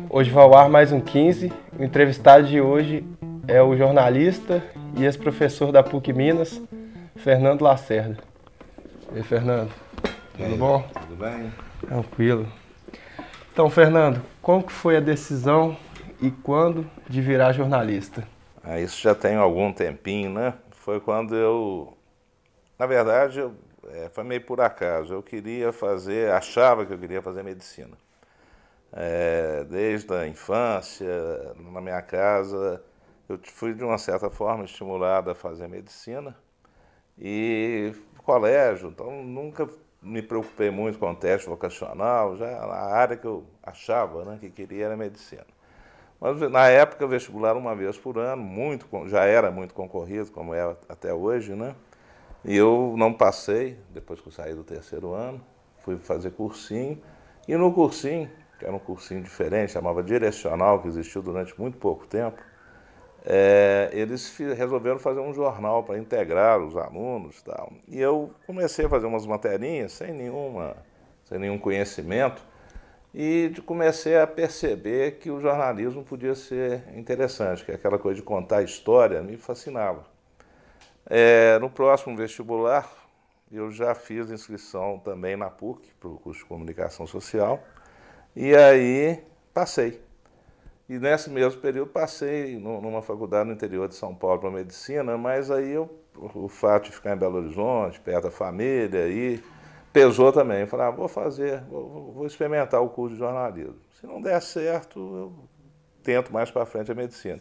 Hoje vai ao ar mais um 15. O entrevistado de hoje é o jornalista e ex-professor da PUC Minas, Fernando Lacerda. E aí, Fernando? Tudo bom? Tudo bem? Tranquilo. Então, Fernando, como que foi a decisão e quando de virar jornalista? Isso já tem algum tempinho, né? Foi quando na verdade, foi meio por acaso. Eu achava que eu queria fazer medicina. Desde a infância, na minha casa, eu fui de uma certa forma estimulado a fazer medicina e colégio, então nunca me preocupei muito com o teste vocacional, já a área que eu achava, né, que queria era medicina. Mas na época o vestibular uma vez por ano, já era muito concorrido, como é até hoje, né? E eu não passei, depois que eu saí do terceiro ano, fui fazer cursinho, e no cursinho, que era um cursinho diferente, chamava Direcional, que existiu durante muito pouco tempo, eles resolveram fazer um jornal para integrar os alunos e tal. E eu comecei a fazer umas materinhas sem nenhum conhecimento e comecei a perceber que o jornalismo podia ser interessante, que aquela coisa de contar história me fascinava. No próximo vestibular, eu já fiz inscrição também na PUC, para o curso de Comunicação Social, e aí passei. E nesse mesmo período passei numa faculdade no interior de São Paulo para medicina, mas aí o fato de ficar em Belo Horizonte, perto da família, aí pesou também. Eu falei, vou experimentar o curso de jornalismo. Se não der certo, eu tento mais para frente a medicina.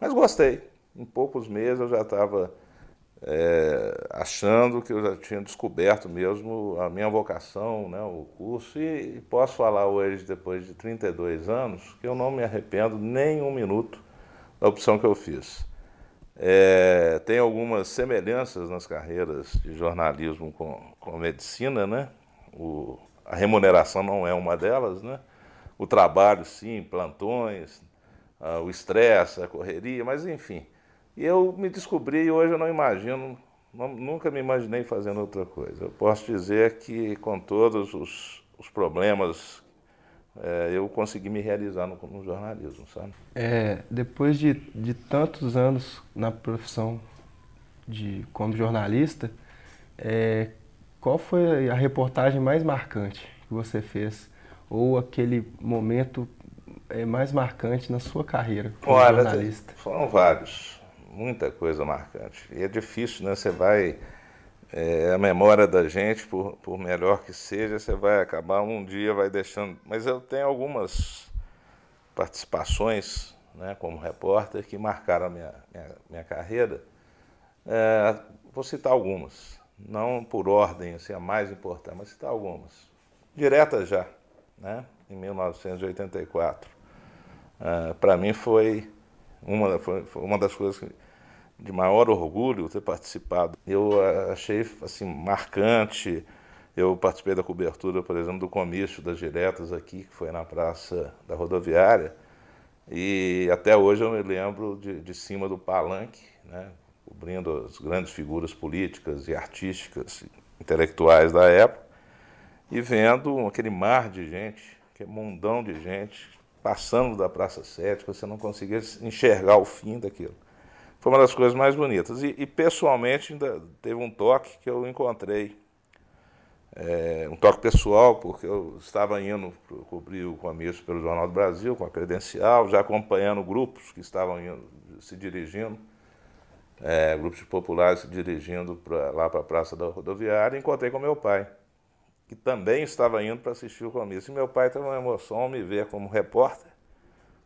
Mas gostei. Em poucos meses eu já estava achando que eu já tinha descoberto mesmo a minha vocação, né, o curso, e posso falar hoje, depois de 32 anos, que eu não me arrependo nem um minuto da opção que eu fiz. Tem algumas semelhanças nas carreiras de jornalismo com medicina, né? A remuneração não é uma delas, né? O trabalho, sim, plantões, o estresse, a correria, mas enfim. E eu me descobri e hoje eu não imagino, nunca me imaginei fazendo outra coisa. Eu posso dizer que com todos os problemas, eu consegui me realizar no jornalismo, sabe? Depois de tantos anos na profissão como jornalista, qual foi a reportagem mais marcante que você fez? Ou aquele momento mais marcante na sua carreira como jornalista? Foram vários. Muita coisa marcante. E é difícil, né? A memória da gente, por melhor que seja, você vai acabar um dia, vai deixando... Mas eu tenho algumas participações, né, como repórter, que marcaram a minha carreira. Vou citar algumas, não por ordem, assim, a mais importante, mas citar algumas. Diretas já, né? Em 1984. Para mim foi uma das coisas de maior orgulho ter participado. Eu achei assim, marcante. Eu participei da cobertura, por exemplo, do comício das diretas aqui, que foi na Praça da Rodoviária, e até hoje eu me lembro de cima do palanque, né, cobrindo as grandes figuras políticas e artísticas, intelectuais da época, e vendo aquele mar de gente, aquele mundão de gente, passando da Praça 7, você não conseguia enxergar o fim daquilo. Foi uma das coisas mais bonitas. E pessoalmente, ainda teve um toque que eu encontrei. Um toque pessoal, porque eu estava indo cobrir o comício pelo Jornal do Brasil, com a credencial, já acompanhando grupos que estavam se dirigindo, grupos populares se dirigindo lá para a Praça da Rodoviária, e encontrei com meu pai, que também estava indo para assistir o comício. E meu pai teve uma emoção ao me ver como repórter,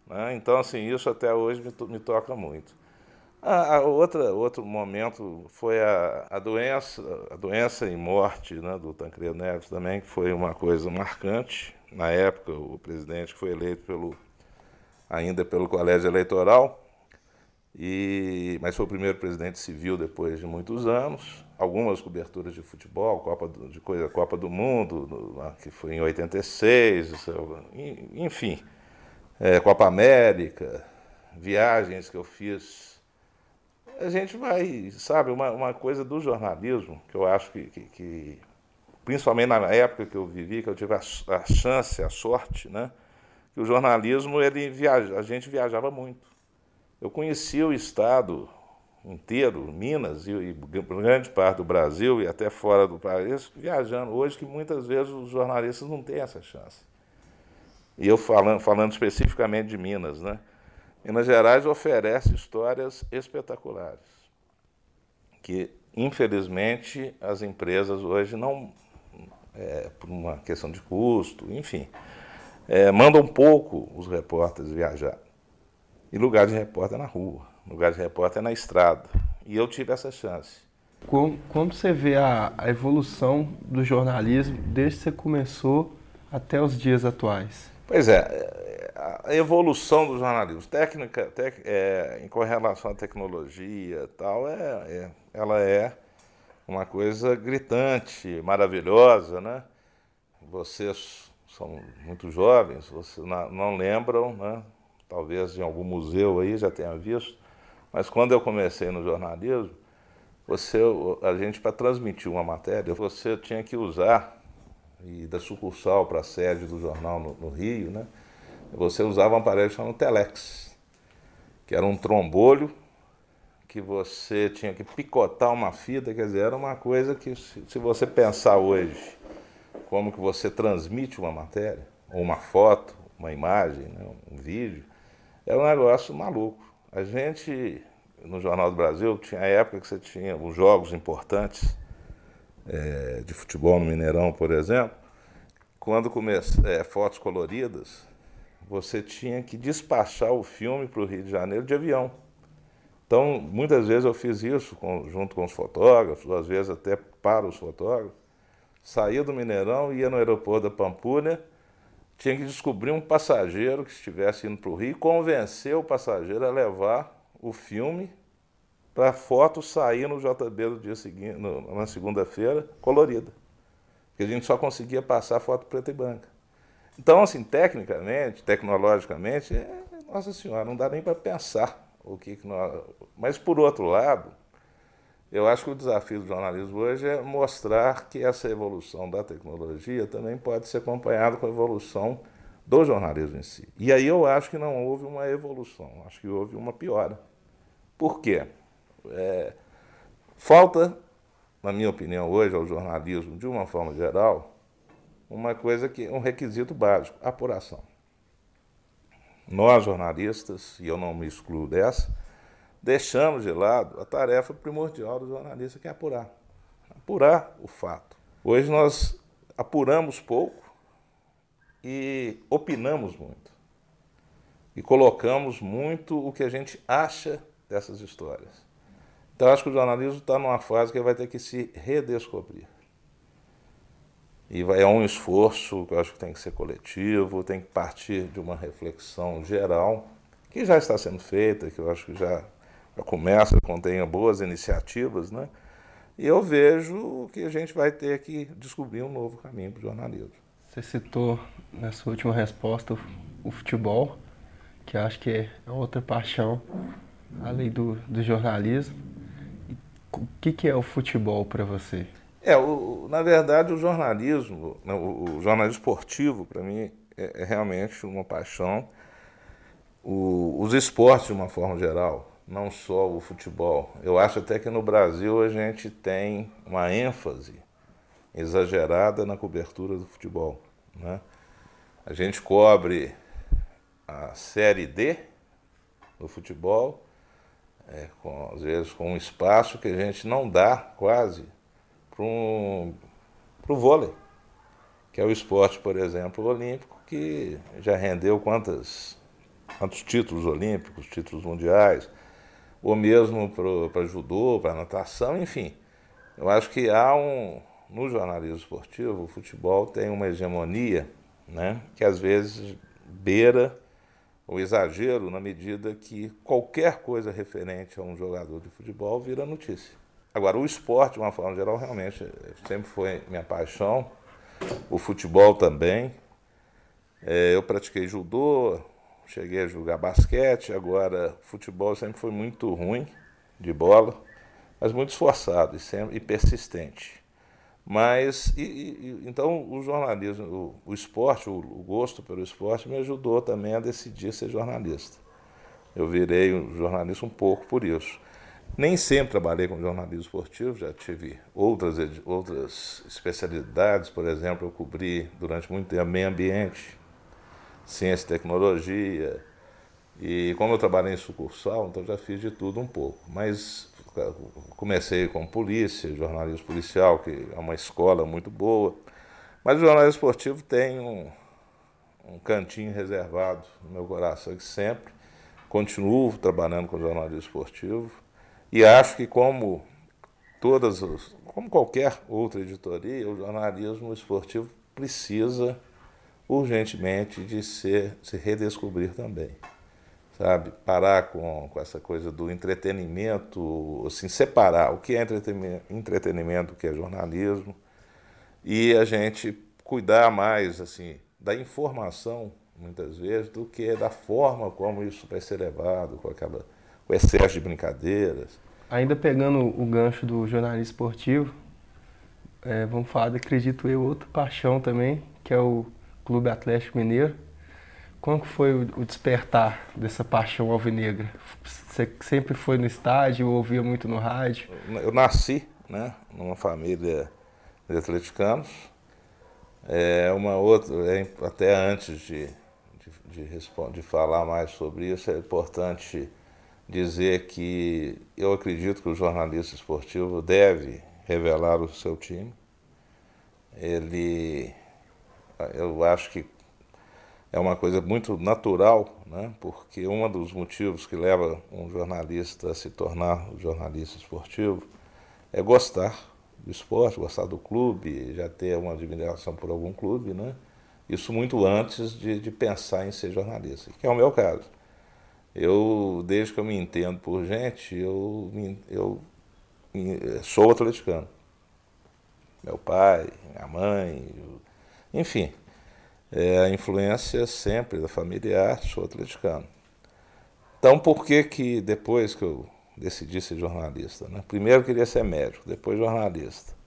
né? Então, assim, isso até hoje me toca muito. Outro momento foi a doença e morte, né, do Tancredo Neves também, que foi uma coisa marcante. Na época, o presidente foi eleito ainda pelo Colégio Eleitoral, mas foi o primeiro presidente civil depois de muitos anos. Algumas coberturas de futebol, Copa do Mundo, que foi em 86, enfim, Copa América, viagens que eu fiz. A gente vai, sabe, uma coisa do jornalismo, que eu acho que principalmente na época que eu vivi, que eu tive a chance, a sorte, né? Que o jornalismo, a gente viajava muito. Eu conhecia o estado inteiro, Minas e grande parte do Brasil e até fora do país, viajando. Hoje que muitas vezes os jornalistas não têm essa chance. E eu falando especificamente de Minas, né? Minas Gerais oferece histórias espetaculares, que infelizmente as empresas hoje não, por uma questão de custo, enfim, mandam pouco os repórteres viajar. E lugar de repórter é na rua, lugar de repórter é na estrada. E eu tive essa chance. Como você vê a evolução do jornalismo desde que você começou até os dias atuais? Pois é, a evolução do jornalismo, com relação à tecnologia e tal, ela é uma coisa gritante, maravilhosa, né? Vocês são muito jovens, vocês não lembram, né? Talvez em algum museu aí já tenha visto, mas quando eu comecei no jornalismo, a gente, para transmitir uma matéria, você tinha que usar, e da sucursal para a sede do jornal no Rio, né? Você usava um aparelho chamado Telex, que era um trombolho que você tinha que picotar uma fita, quer dizer, era uma coisa que, se você pensar hoje, como que você transmite uma matéria, ou uma foto, uma imagem, né, um vídeo, é um negócio maluco. A gente, no Jornal do Brasil, tinha a época que você tinha os jogos importantes de futebol no Mineirão, por exemplo, quando fotos coloridas, você tinha que despachar o filme para o Rio de Janeiro de avião. Então, muitas vezes eu fiz isso junto com os fotógrafos, às vezes até para os fotógrafos. Saía do Mineirão, ia no aeroporto da Pampulha, tinha que descobrir um passageiro que estivesse indo para o Rio e convencer o passageiro a levar o filme para a foto sair no JB do dia seguinte, na segunda-feira, colorida. Porque a gente só conseguia passar foto preta e branca. Então, assim, tecnicamente, tecnologicamente, nossa senhora, não dá nem para pensar o que nós... Mas, por outro lado, eu acho que o desafio do jornalismo hoje é mostrar que essa evolução da tecnologia também pode ser acompanhada com a evolução do jornalismo em si. E aí eu acho que não houve uma evolução, acho que houve uma piora. Por quê? Falta, na minha opinião, hoje ao jornalismo, de uma forma geral, uma coisa que é um requisito básico, apuração. Nós, jornalistas, e eu não me excluo dessa, deixamos de lado a tarefa primordial do jornalista, que é apurar. Apurar o fato. Hoje nós apuramos pouco e opinamos muito. E colocamos muito o que a gente acha dessas histórias. Então, acho que o jornalismo está numa fase que ele vai ter que se redescobrir. E é um esforço que eu acho que tem que ser coletivo, tem que partir de uma reflexão geral, que já está sendo feita, que eu acho que já começa, contém boas iniciativas, né? E eu vejo que a gente vai ter que descobrir um novo caminho para o jornalismo. Você citou na sua última resposta o futebol, que eu acho que é outra paixão, além do jornalismo. E o que é o futebol para você? Na verdade, o jornalismo esportivo, para mim, é realmente uma paixão. Os esportes, de uma forma geral, não só o futebol. Eu acho até que no Brasil a gente tem uma ênfase exagerada na cobertura do futebol, né? A gente cobre a Série D do futebol, às vezes com um espaço que a gente não dá quase para o vôlei, que é o esporte, por exemplo, olímpico, que já rendeu quantos títulos olímpicos, títulos mundiais, ou mesmo para judô, para natação, enfim. Eu acho que no jornalismo esportivo, o futebol tem uma hegemonia, né, que às vezes beira o exagero, na medida que qualquer coisa referente a um jogador de futebol vira notícia. Agora, o esporte, de uma forma geral, realmente sempre foi minha paixão, o futebol também. Eu pratiquei judô, cheguei a jogar basquete, agora futebol sempre foi muito ruim de bola, mas muito esforçado e persistente. Mas, então, o jornalismo, o esporte, o gosto pelo esporte me ajudou também a decidir ser jornalista. Eu virei um jornalista um pouco por isso. Nem sempre trabalhei com jornalismo esportivo, já tive outras especialidades. Por exemplo, eu cobri durante muito tempo meio ambiente, ciência e tecnologia. E como eu trabalhei em sucursal, então já fiz de tudo um pouco. Mas comecei com polícia, jornalismo policial, que é uma escola muito boa. Mas o jornalismo esportivo tem um cantinho reservado no meu coração, que sempre continuo trabalhando com jornalismo esportivo. E acho que como qualquer outra editoria, o jornalismo esportivo precisa urgentemente de se redescobrir também. Sabe? Parar com essa coisa do entretenimento, assim, separar o que é entretenimento, o que é jornalismo, e a gente cuidar mais assim da informação, muitas vezes, do que da forma como isso vai ser levado, com o excesso de brincadeiras. Ainda pegando o gancho do jornalismo esportivo, vamos falar, acredito eu, outra paixão também, que é o Clube Atlético Mineiro. Como que foi o despertar dessa paixão alvinegra? Você sempre foi no estádio, ouvia muito no rádio? Eu nasci, né, numa família de atleticanos. Até antes de falar mais sobre isso, é importante dizer que eu acredito que o jornalista esportivo deve revelar o seu time. Eu acho que é uma coisa muito natural, né? Porque um dos motivos que leva um jornalista a se tornar um jornalista esportivo é gostar do esporte, gostar do clube, já ter uma admiração por algum clube, né? Isso muito antes de pensar em ser jornalista, que é o meu caso. Desde que eu me entendo por gente, eu sou atleticano. Meu pai, minha mãe, enfim, a influência sempre da familiar, sou atleticano. Então, por que depois que eu decidi ser jornalista, né? Primeiro eu queria ser médico, depois jornalista.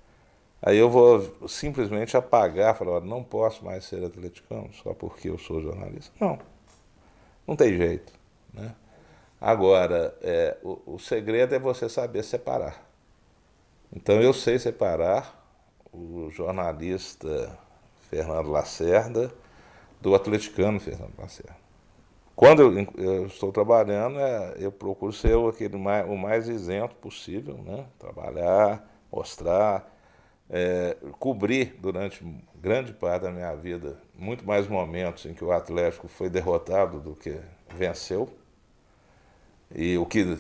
Aí eu vou simplesmente apagar, falar, não posso mais ser atleticano só porque eu sou jornalista. Não tem jeito, né? Agora, o segredo é você saber separar. Então eu sei separar o jornalista Fernando Lacerda do atleticano Fernando Lacerda. Quando eu estou trabalhando, eu procuro ser o mais isento possível, né? Trabalhar, mostrar, cobrir durante grande parte da minha vida muito mais momentos em que o Atlético foi derrotado do que venceu, e o que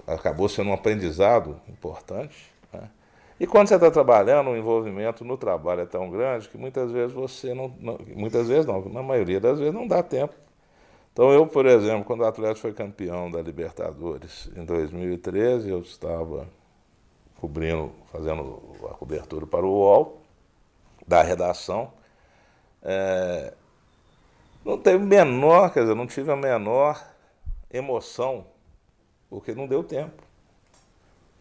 acabou sendo um aprendizado importante, né? E quando você está trabalhando, o envolvimento no trabalho é tão grande que muitas vezes na maioria das vezes não dá tempo. Então eu, por exemplo, quando o Atlético foi campeão da Libertadores em 2013, eu estava fazendo a cobertura para o UOL, da redação. Não tive a menor emoção, porque não deu tempo.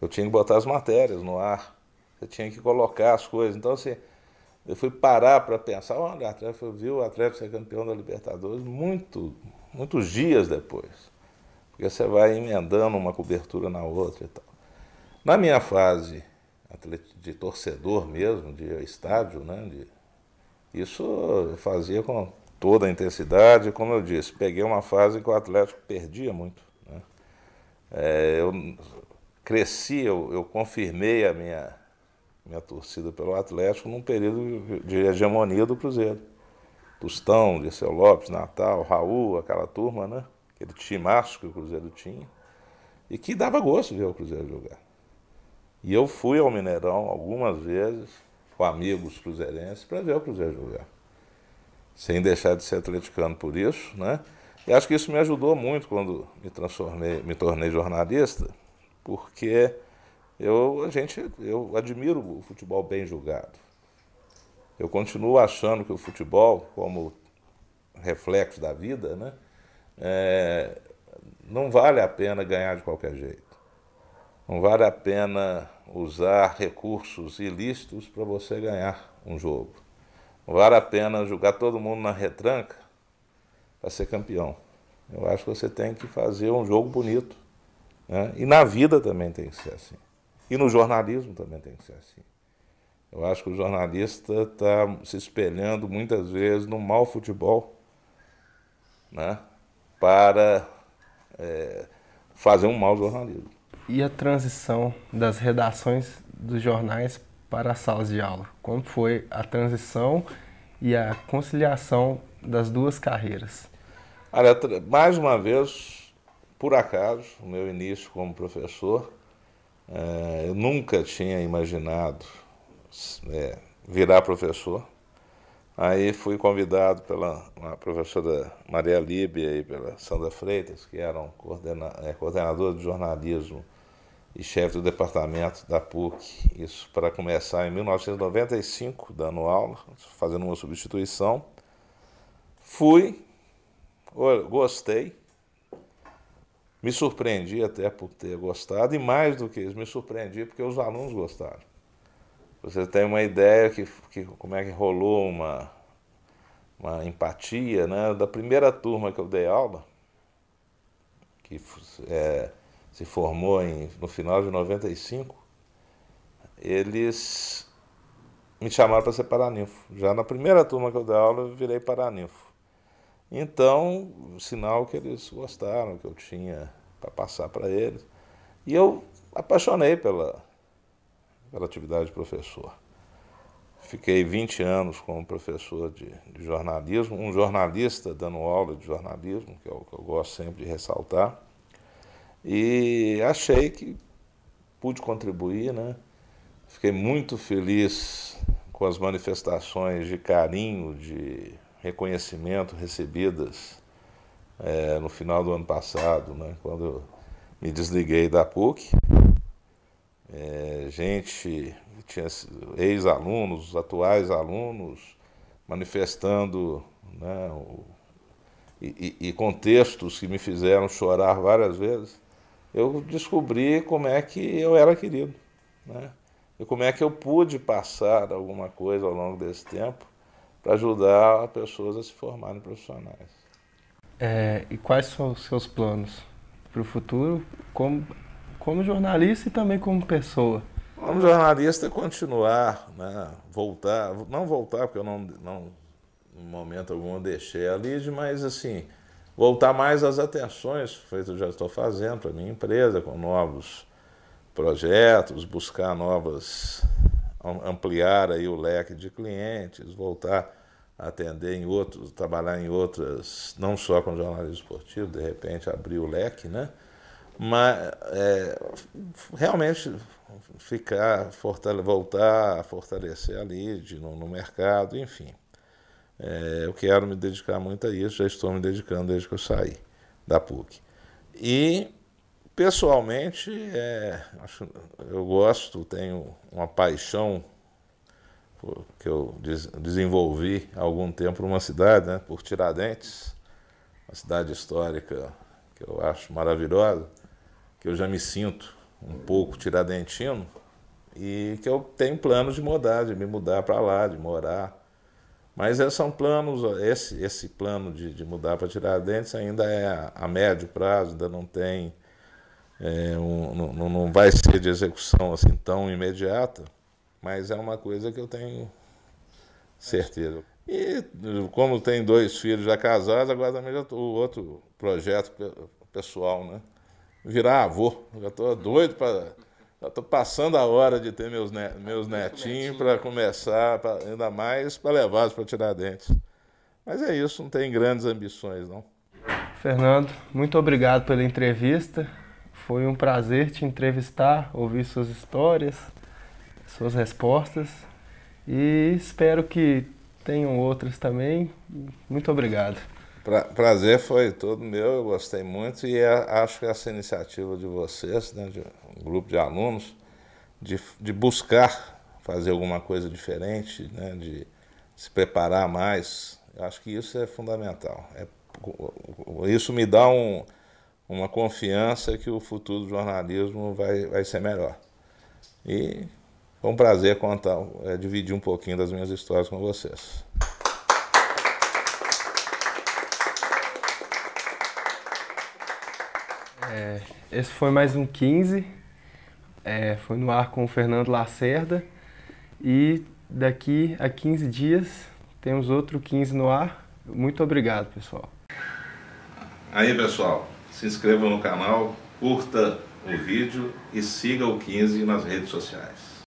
Eu tinha que botar as matérias no ar, eu tinha que colocar as coisas. Então, assim, eu fui parar para pensar, olha, eu vi o Atlético ser campeão da Libertadores muitos dias depois, porque você vai emendando uma cobertura na outra e tal. Na minha fase de torcedor mesmo, de estádio, né, isso eu fazia com toda a intensidade. Como eu disse, peguei uma fase em que o Atlético perdia muito, né? Eu cresci, eu confirmei a minha torcida pelo Atlético num período de hegemonia do Cruzeiro. Tostão, Dirceu Lopes, Natal, Raul, aquela turma, né? Aquele timaço que o Cruzeiro tinha, e que dava gosto de ver o Cruzeiro jogar. E eu fui ao Mineirão algumas vezes com amigos cruzeirenses para ver o Cruzeiro jogar, sem deixar de ser atleticano por isso, né? E acho que isso me ajudou muito quando me tornei jornalista, porque eu admiro o futebol bem jogado. Eu continuo achando que o futebol, como reflexo da vida, né, não vale a pena ganhar de qualquer jeito. Não vale a pena usar recursos ilícitos para você ganhar um jogo. Não vale a pena jogar todo mundo na retranca para ser campeão. Eu acho que você tem que fazer um jogo bonito, né? E na vida também tem que ser assim. E no jornalismo também tem que ser assim. Eu acho que o jornalista está se espelhando muitas vezes no mau futebol, né? Para fazer um mau jornalismo. E a transição das redações dos jornais para as salas de aula? Como foi a transição e a conciliação das duas carreiras? Olha, mais uma vez, por acaso, o meu início como professor, eu nunca tinha imaginado virar professor. Aí fui convidado pela uma professora Maria Líbia e pela Sandra Freitas, que eram coordenadora de jornalismo e chefe do departamento da PUC. Isso para começar em 1995, dando aula, fazendo uma substituição. Fui, gostei, me surpreendi até por ter gostado, e mais do que isso, me surpreendi porque os alunos gostaram. Você tem uma ideia como é que rolou uma empatia, né? Da primeira turma que eu dei aula, que se formou no final de 95, eles me chamaram para ser paraninfo. Já na primeira turma que eu dei aula, eu virei paraninfo. Então, sinal que eles gostaram, que eu tinha para passar para eles. E eu apaixonei pela atividade de professor. Fiquei 20 anos como professor de jornalismo, um jornalista dando aula de jornalismo, que é o que eu gosto sempre de ressaltar. E achei que pude contribuir, né? Fiquei muito feliz com as manifestações de carinho, de reconhecimento recebidas no final do ano passado, né? Quando eu me desliguei da PUC. Gente, tinha ex-alunos, atuais alunos, manifestando, né, e contextos que me fizeram chorar várias vezes. Eu descobri como é que eu era querido, né? E como é que eu pude passar alguma coisa ao longo desse tempo para ajudar pessoas a se formarem profissionais. E quais são os seus planos para o futuro como jornalista e também como pessoa? Como jornalista, continuar, né? Não voltar, porque eu não em momento algum eu deixei a Lide, mas assim, voltar mais às atenções, feito eu já estou fazendo para a minha empresa, com novos projetos, buscar ampliar aí o leque de clientes, voltar a atender trabalhar em outras, não só com jornalismo esportivo, de repente abrir o leque, né? Mas realmente voltar a fortalecer a Lide no mercado, enfim. Eu quero me dedicar muito a isso, já estou me dedicando desde que eu saí da PUC. E, pessoalmente, eu tenho uma paixão que eu desenvolvi há algum tempo por uma cidade, né, por Tiradentes, uma cidade histórica que eu acho maravilhosa, que eu já me sinto um pouco tiradentino e que eu tenho planos de me mudar para lá, de morar. Mas são planos, esse plano de mudar para Tiradentes ainda é a médio prazo, ainda não tem, não vai ser de execução assim tão imediata, mas é uma coisa que eu tenho certeza. E como tem 2 filhos já casados, agora também já o outro projeto pessoal, né? Virar avô. Já estou doido já estou passando a hora de ter meus netinhos para começar, ainda mais para levá-los para Tiradentes. Mas é isso, não tem grandes ambições, não. Fernando, muito obrigado pela entrevista. Foi um prazer te entrevistar, ouvir suas histórias, suas respostas. E espero que tenham outras também. Muito obrigado. Prazer foi todo meu, eu gostei muito e acho que essa iniciativa de vocês, né, de um grupo de alunos, de buscar fazer alguma coisa diferente, né, de se preparar mais, eu acho que isso é fundamental. isso me dá uma confiança que o futuro do jornalismo vai ser melhor. E foi um prazer dividir um pouquinho das minhas histórias com vocês. Esse foi mais um 15, foi no ar com o Fernando Lacerda, e daqui a 15 dias temos outro 15 no ar. Muito obrigado, pessoal. Aí, pessoal, se inscreva no canal, curta o vídeo e siga o 15 nas redes sociais.